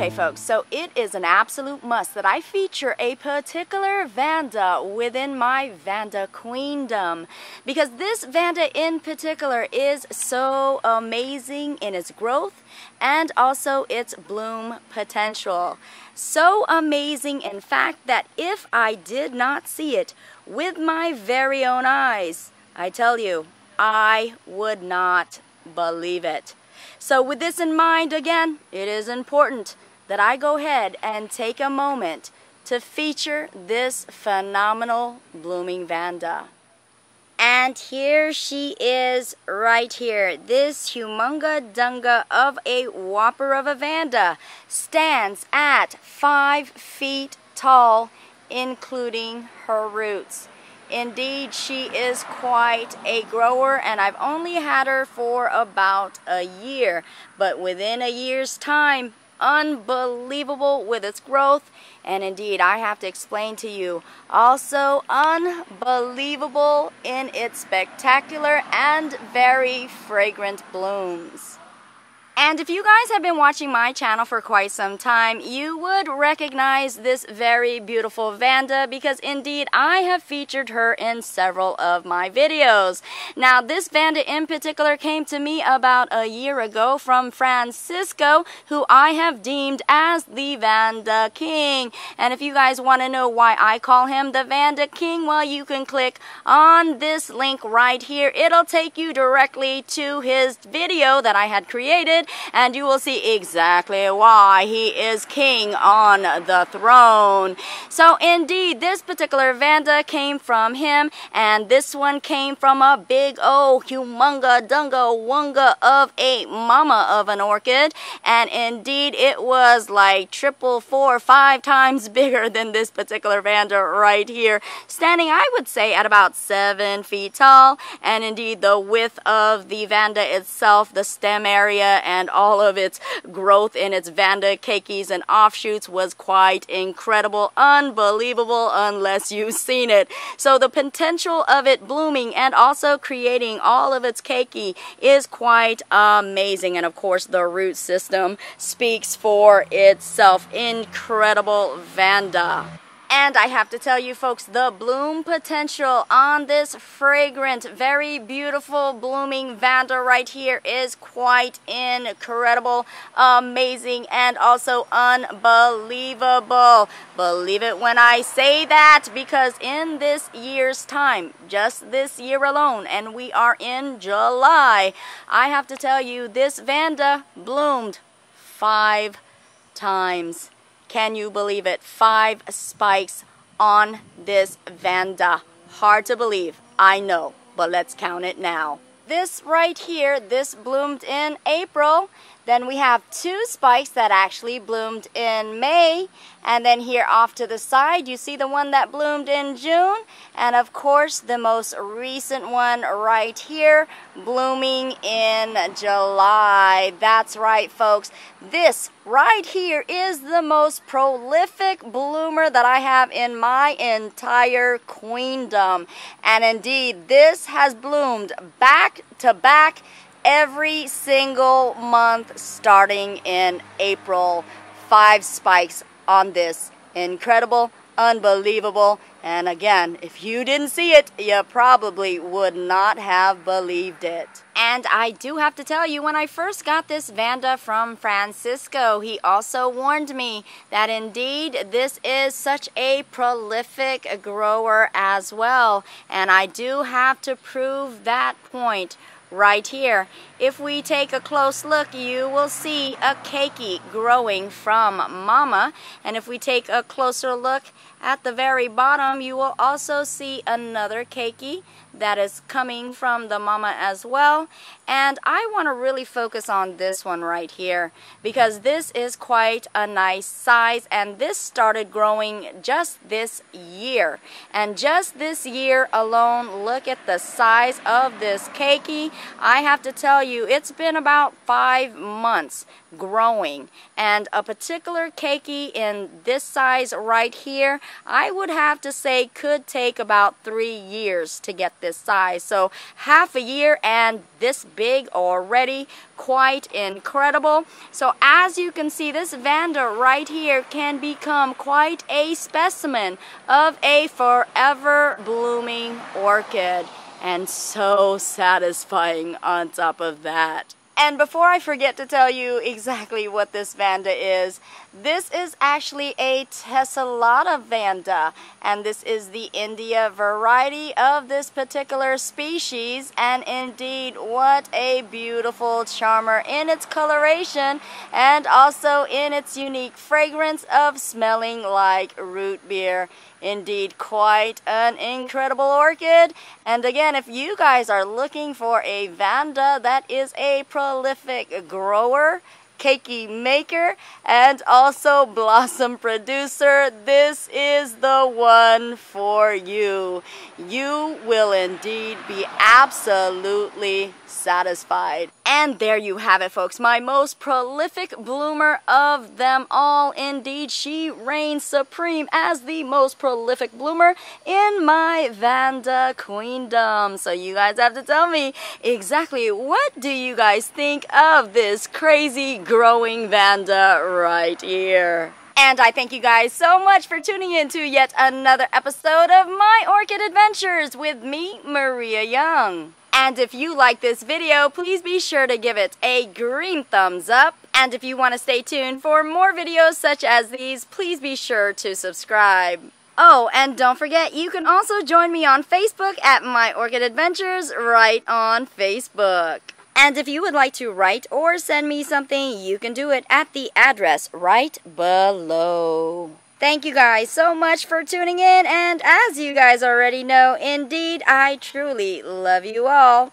Okay folks, so it is an absolute must that I feature a particular Vanda within my Vanda queendom, because this Vanda in particular is so amazing in its growth and also its bloom potential. So amazing in fact that if I did not see it with my very own eyes, I tell you, I would not believe it. So with this in mind, again, it is important that I go ahead and take a moment to feature this phenomenal blooming Vanda. And here she is right here. This humunga dunga of a whopper of a Vanda stands at 5 feet tall, including her roots. Indeed, she is quite a grower, and I've only had her for about a year. But within a year's time, unbelievable with its growth, and indeed, I have to explain to you, also unbelievable in its spectacular and very fragrant blooms. And if you guys have been watching my channel for quite some time, you would recognize this very beautiful Vanda because indeed I have featured her in several of my videos. Now this Vanda in particular came to me about a year ago from Francisco, who I have deemed as the Vanda King. And if you guys want to know why I call him the Vanda King, well, you can click on this link right here. It'll take you directly to his video that I had created, and you will see exactly why he is king on the throne. So indeed, this particular Vanda came from him, and this one came from a big old humunga dunga wunga of a mama of an orchid, and indeed it was like 3, 4, 5 times bigger than this particular Vanda right here, standing I would say at about 7 feet tall. And indeed the width of the Vanda itself, the stem area, and all of its growth in its Vanda keikis and offshoots was quite incredible, unbelievable unless you've seen it. So the potential of it blooming and also creating all of its keiki is quite amazing. And of course the root system speaks for itself. Incredible Vanda. And I have to tell you folks, the bloom potential on this fragrant, very beautiful blooming Vanda right here is quite incredible, amazing, and also unbelievable. Believe it when I say that, because in this year's time, just this year alone, and we are in July, I have to tell you this Vanda bloomed 5 times. Can you believe it? 5 spikes on this Vanda. Hard to believe, I know, but let's count it now. This right here, this bloomed in April. Then we have 2 spikes that actually bloomed in May. And then here off to the side, you see the one that bloomed in June. And of course, the most recent one right here, blooming in July. That's right, folks. This right here is the most prolific bloomer that I have in my entire queendom. And indeed, this has bloomed back to back every single month starting in April. 5 spikes on this. Incredible, unbelievable, and again, if you didn't see it, you probably would not have believed it. And I do have to tell you, when I first got this Vanda from Francisco, he also warned me that indeed this is such a prolific grower as well. And I do have to prove that point right here. If we take a close look, you will see a keiki growing from mama. And if we take a closer look at the very bottom, you will also see another keiki that is coming from the mama as well. And I want to really focus on this one right here, because this is quite a nice size, and this started growing just this year. And just this year alone, look at the size of this keiki. I have to tell you, it's been about 5 months growing, and a particular keiki in this size right here, I would have to say could take about 3 years to get this size. So half a year and this big already, quite incredible. So as you can see, this Vanda right here can become quite a specimen of a forever blooming orchid, and so satisfying on top of that. And before I forget to tell you exactly what this Vanda is, this is actually a tessellata Vanda, and this is the India variety of this particular species. And indeed, what a beautiful charmer in its coloration and also in its unique fragrance of smelling like root beer. Indeed, quite an incredible orchid. And again, if you guys are looking for a Vanda that is a prolific grower, keiki maker, and also blossom producer, this is the one for you. You will indeed be absolutely satisfied. And there you have it, folks, my most prolific bloomer of them all. Indeed, she reigns supreme as the most prolific bloomer in my Vanda queendom. So you guys have to tell me exactly what do you guys think of this crazy growing Vanda right here. And I thank you guys so much for tuning in to yet another episode of My Orchid Adventures with me, Maria Young. And if you like this video, please be sure to give it a green thumbs up. And if you want to stay tuned for more videos such as these, please be sure to subscribe. Oh, and don't forget, you can also join me on Facebook at My Orchid Adventures right on Facebook. And if you would like to write or send me something, you can do it at the address right below. Thank you guys so much for tuning in, and as you guys already know, indeed, I truly love you all.